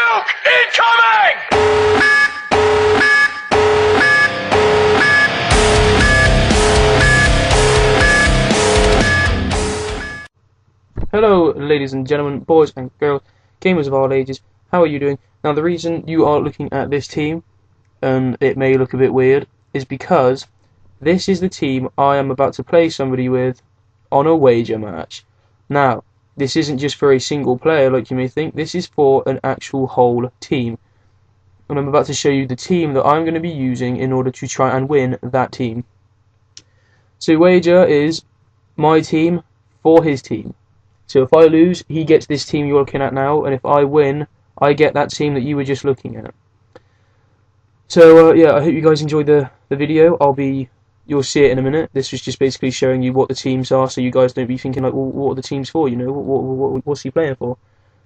Nuke incoming! Hello ladies and gentlemen, boys and girls, gamers of all ages, how are you doing? Now the reason you are looking at this team, and it may look a bit weird, is because this is the team I am about to play somebody with on a wager match. Now, this isn't just for a single player like you may think, this is for an actual whole team. And I'm about to show you the team that I'm going to be using in order to try and win that team. So wager is my team for his team. So if I lose, he gets this team you're looking at now, and if I win, I get that team that you were just looking at. So yeah, I hope you guys enjoyed the video. You'll see it in a minute. This was just basically showing you what the teams are, so you guys don't be thinking like, well, what are the teams for? You know, what's he playing for?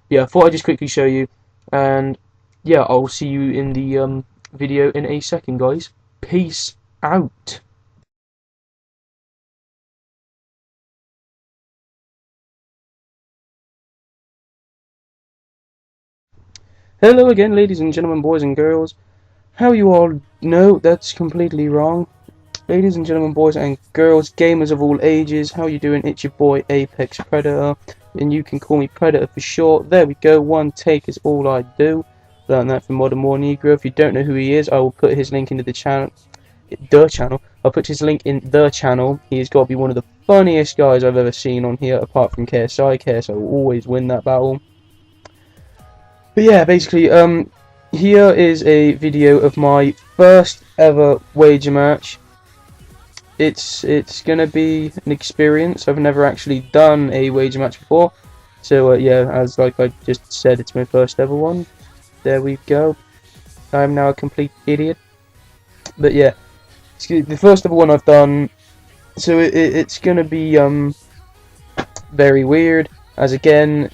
Yeah, I thought I'd just quickly show you, and yeah, I'll see you in the video in a second, guys. Peace out. Hello again, ladies and gentlemen, boys and girls. How you all know that's completely wrong. Ladies and gentlemen, boys and girls, gamers of all ages, how you doing? It's your boy Apex Predator, and you can call me Predator for short. There we go, one take is all I do. Learned that from Modern War Negro. If you don't know who he is, I will put his link into the channel. I'll put his link in the channel. He's got to be one of the funniest guys I've ever seen on here, apart from KSI. KSI will always win that battle. But yeah, basically, here is a video of my first ever wager match. It's gonna be an experience. I've never actually done a wager match before, so yeah, as like I just said, it's my first ever one. There we go. I'm now a complete idiot. But yeah, it's the first ever one I've done, so it's gonna be very weird. As again,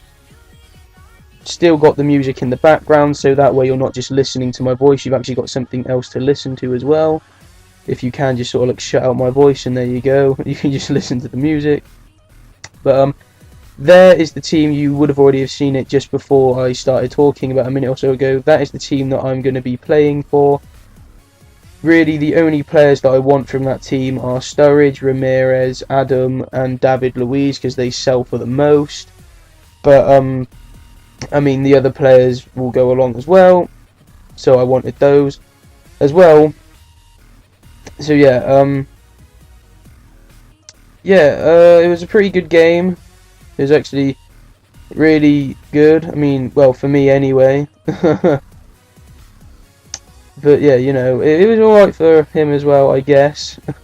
still got the music in the background, so that way you're not just listening to my voice, you've actually got something else to listen to as well. If you can just sort of like shut out my voice, and there you go, you can just listen to the music. But there is the team. You would have already have seen it just before I started talking about a minute or so ago. That is the team that I'm going to be playing for. Really, the only players that I want from that team are Sturridge, Ramirez, Adam, and David Luiz, because they sell for the most. But I mean, the other players will go along as well, so I wanted those as well. So yeah, it was a pretty good game. It was actually really good. I mean, well, for me anyway. But yeah, you know, it was alright for him as well, I guess. You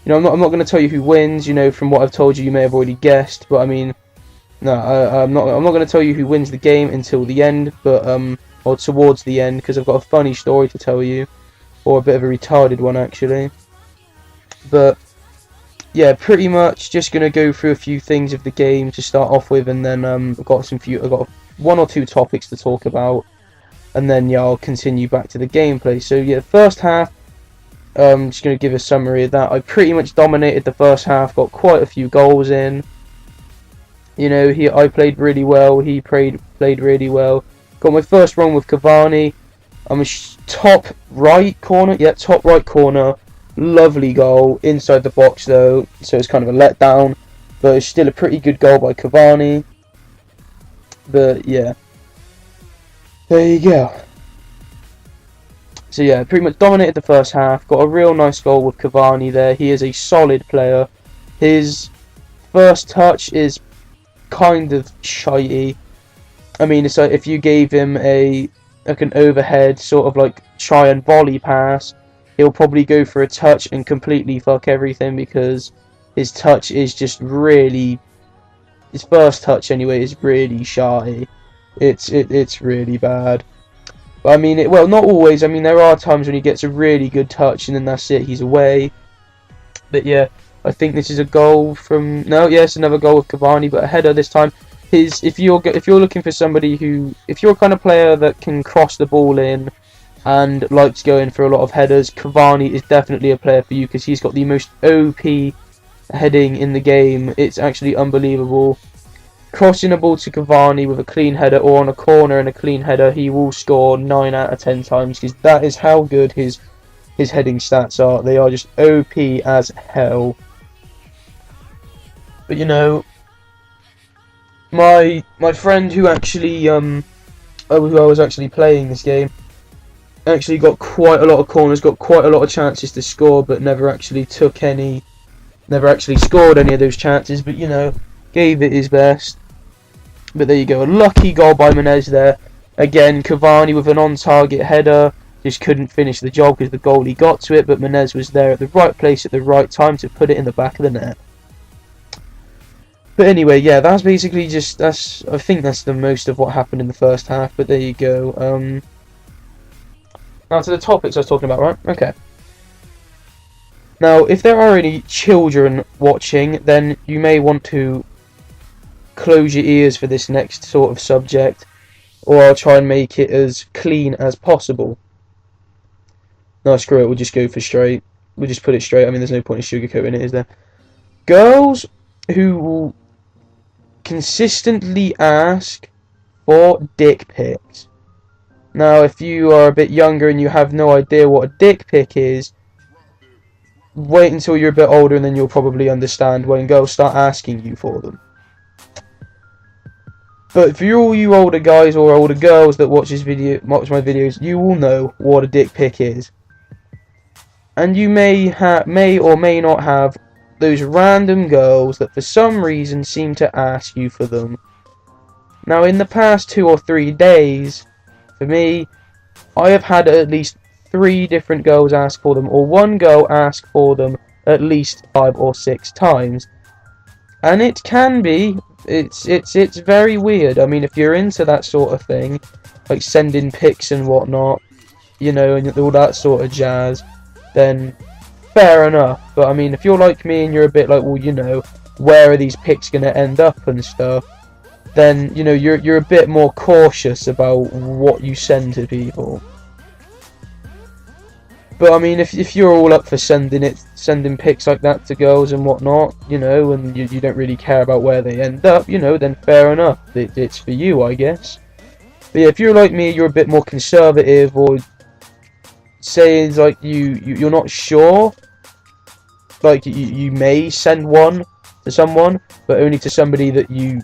know, I'm not going to tell you who wins. You know, from what I've told you, you may have already guessed. But I mean, no, I'm not going to tell you who wins the game until the end, but or towards the end, because I've got a funny story to tell you, or a bit of a retarded one actually. But yeah, pretty much just going to go through a few things of the game to start off with, and then I've got one or two topics to talk about, and then yeah, I'll continue back to the gameplay. So yeah, first half, I'm just going to give a summary of that. I pretty much dominated the first half, got quite a few goals in. You know, I played really well, he played really well. Got my first run with Cavani. I'm a top right corner. Yeah, top right corner. Lovely goal. Inside the box though, so it's kind of a letdown. But it's still a pretty good goal by Cavani. But yeah. There you go. So yeah, pretty much dominated the first half. Got a real nice goal with Cavani there. He is a solid player. His first touch is kind of shitey. I mean, it's like if you gave him an overhead sort of like try and volley pass, he'll probably go for a touch and completely fuck everything, because his touch is just really, his first touch anyway is really shy. It's really bad. But I mean, well, not always. I mean, there are times when he gets a really good touch and then that's it, he's away. But yeah, I think this is a goal from, no, yes, another goal with Cavani, but a header this time. If you're looking for somebody if you're a kind of player that can cross the ball in and likes going for a lot of headers, Cavani is definitely a player for you, because he's got the most OP heading in the game. It's actually unbelievable. crossing a ball to Cavani with a clean header, or on a corner and a clean header, he will score 9 out of 10 times, because that is how good his heading stats are. They are just OP as hell. But you know, my friend who actually who I was actually playing this game actually got quite a lot of corners, got quite a lot of chances to score, but never actually scored any of those chances. But you know, gave it his best. But there you go, a lucky goal by Menez there. Again, Cavani with an on-target header, just couldn't finish the job because the goalie got to it, but Menez was there at the right place at the right time to put it in the back of the net. But anyway, yeah, that's basically just, I think that's the most of what happened in the first half, but there you go. Now to the topics I was talking about, right? Okay. Now, if there are any children watching, then you may want to close your ears for this next sort of subject, or I'll try and make it as clean as possible. No, screw it, we'll just go for straight. We'll just put it straight. I mean, there's no point in sugarcoating it, is there? Girls who will consistently ask for dick pics. Now, if you are a bit younger and you have no idea what a dick pic is, wait until you're a bit older and then you'll probably understand when girls start asking you for them. But for all you older guys or older girls that watch my videos, you will know what a dick pic is. And you may or may not have those random girls that for some reason seem to ask you for them. Now, in the past 2 or 3 days, for me, I have had at least 3 different girls ask for them, or one girl ask for them at least 5 or 6 times. And it can be, it's very weird. I mean, if you're into that sort of thing, like sending pics and whatnot, you know, and all that sort of jazz, then fair enough. But I mean, if you're like me and you're a bit like, well, you know, where are these pics going to end up and stuff, then, you know, you're a bit more cautious about what you send to people. But I mean, if you're all up for sending pics like that to girls and whatnot, you know, and you don't really care about where they end up, you know, then fair enough. It's for you, I guess. But yeah, if you're like me, you're a bit more conservative, or saying like you're not sure, like you may send one to someone, but only to somebody that you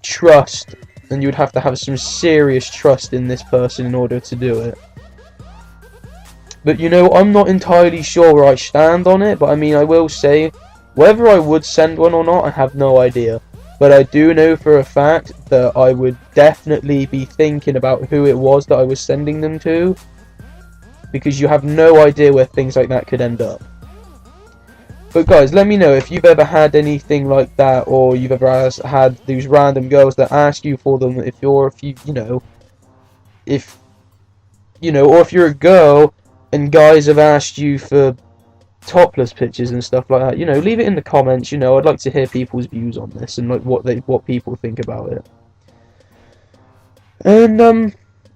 trust, and you would have to have some serious trust in this person in order to do it. But you know, I'm not entirely sure where I stand on it, but I mean, I will say, whether I would send one or not, I have no idea. But I do know for a fact that I would definitely be thinking about who it was that I was sending them to, because you have no idea where things like that could end up. But guys, let me know if you've ever had anything like that, or you've ever had these random girls that ask you for them. If you're a girl and guys have asked you for topless pictures and stuff like that, you know, leave it in the comments. You know, I'd like to hear people's views on this and like what people think about it. And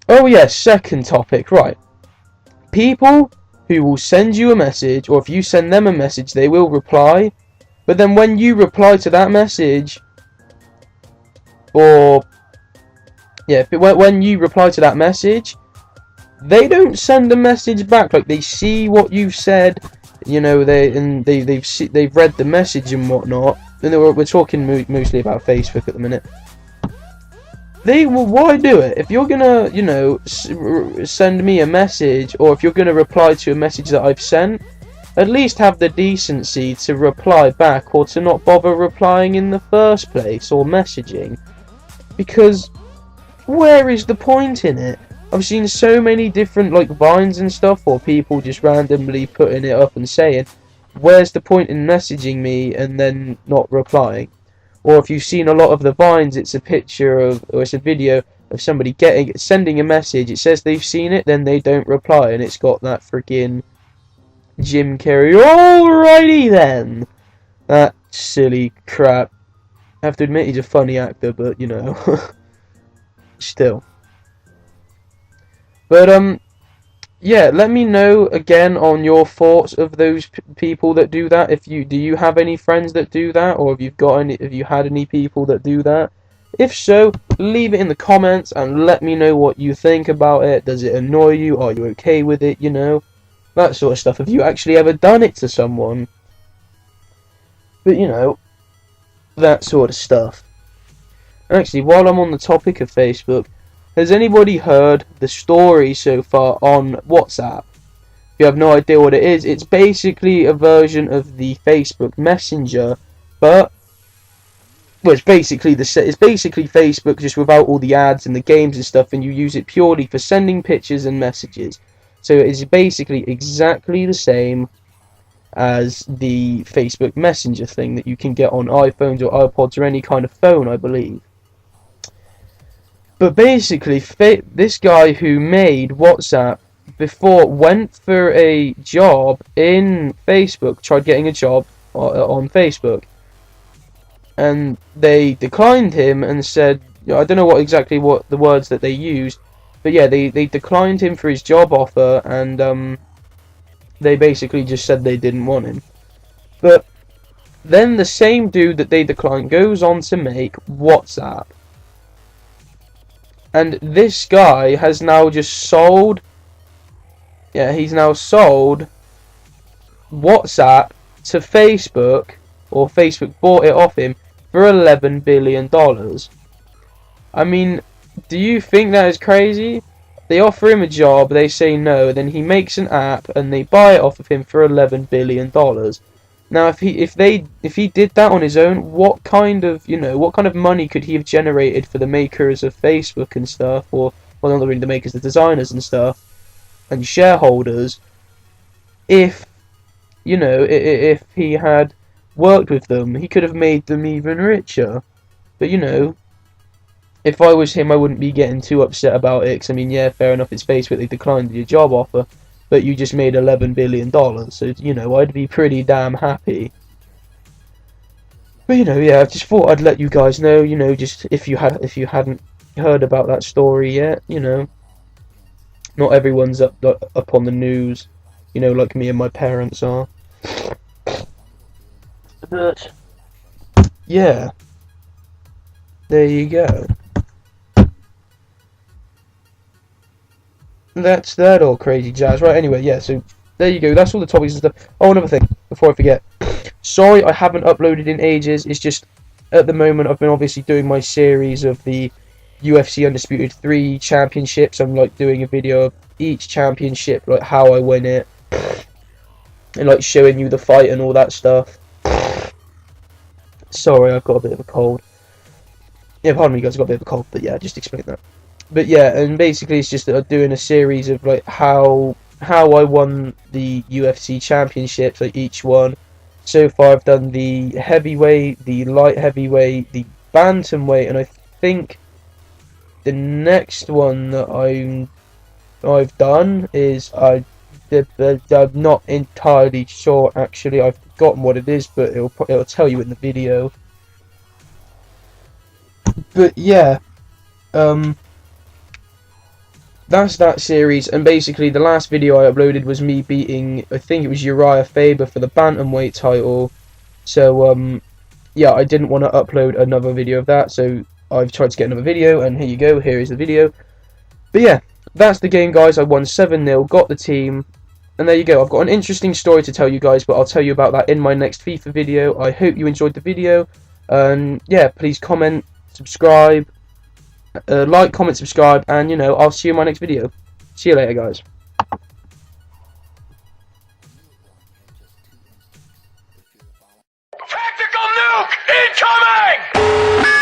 oh yeah, second topic, right? People who will send you a message, or if you send them a message, they will reply. But then when you reply to that message, or yeah, when you reply to that message, they don't send a message back. Like, they see what you've said, you know, they've read the message and whatnot. And we're talking mostly about Facebook at the minute. Why do it? If you're gonna, you know, send me a message, or if you're gonna reply to a message that I've sent, at least have the decency to reply back, or to not bother replying in the first place, or messaging. Because where is the point in it? I've seen so many different like vines and stuff, or people just randomly putting it up and saying, where's the point in messaging me and then not replying? Or if you've seen a lot of the vines, it's a picture of, or it's a video of somebody sending a message, it says they've seen it, then they don't reply, and it's got that freaking Jim Carrey, alrighty then! That silly crap. I have to admit, he's a funny actor, but, you know, still. But, yeah, let me know again on your thoughts of those people that do that. Do you have any friends that do that, or have you had any people that do that? If so, leave it in the comments and let me know what you think about it. Does it annoy you? Are you okay with it? You know, that sort of stuff. Have you actually ever done it to someone? But you know, that sort of stuff. Actually, while I'm on the topic of Facebook, has anybody heard the story so far on WhatsApp? If you have no idea what it is, it's basically a version of the Facebook Messenger, but well, it's basically Facebook just without all the ads and the games and stuff, and you use it purely for sending pictures and messages. So it is basically exactly the same as the Facebook Messenger thing that you can get on iPhones or iPods or any kind of phone, I believe. But basically, this guy who made WhatsApp before went for a job in Facebook, tried getting a job on Facebook, and they declined him and said, I don't know what the words that they used, but yeah, they declined him for his job offer, and they basically just said they didn't want him. But then the same dude that they declined goes on to make WhatsApp. And this guy has now just sold, he's now sold WhatsApp to Facebook, or Facebook bought it off him for $11 billion. I mean, do you think that is crazy? They offer him a job, they say no, then he makes an app and they buy it off of him for $11 billion. Now, if he did that on his own, what kind of money could he have generated for the makers of Facebook and stuff, or well, not really the makers, the designers and stuff, and shareholders, if if he had worked with them, he could have made them even richer. But if I was him, I wouldn't be getting too upset about it. Cause I mean, yeah, fair enough, it's Facebook, they declined your job offer, but you just made $11 billion, so I'd be pretty damn happy. But yeah, I just thought I'd let you guys know, just if you hadn't heard about that story yet, not everyone's up on the news, like me and my parents are. But yeah, there you go. That's that all crazy jazz, right? Anyway, yeah, so there you go. That's all the topics and stuff. Oh, another thing, before I forget. Sorry I haven't uploaded in ages. It's just, at the moment, I've been obviously doing my series of the UFC Undisputed 3 championships. I'm, like, doing a video of each championship, like, how I win it. And, like, showing you the fight and all that stuff. Sorry, I've got a bit of a cold. Yeah, pardon me, guys, I've got a bit of a cold, but yeah, just explain that. But yeah, and basically it's just that I'm doing a series of like how I won the UFC championships, like each one. So far I've done the heavyweight, the light heavyweight, the bantamweight, and I think the next one that I've done is I'm not entirely sure actually. I've forgotten what it is, but it'll tell you in the video. But yeah, that's that series, and basically the last video I uploaded was me beating, I think it was Uriah Faber for the bantamweight title. So yeah, I didn't want to upload another video of that, so I've tried to get another video, and here you go, here is the video. But yeah, that's the game, guys. I won 7-0, got the team, and there you go. I've got an interesting story to tell you guys, but I'll tell you about that in my next FIFA video. I hope you enjoyed the video, and yeah, please comment, subscribe, like, comment, subscribe, and I'll see you in my next video. See you later, guys. Tactical nuke incoming!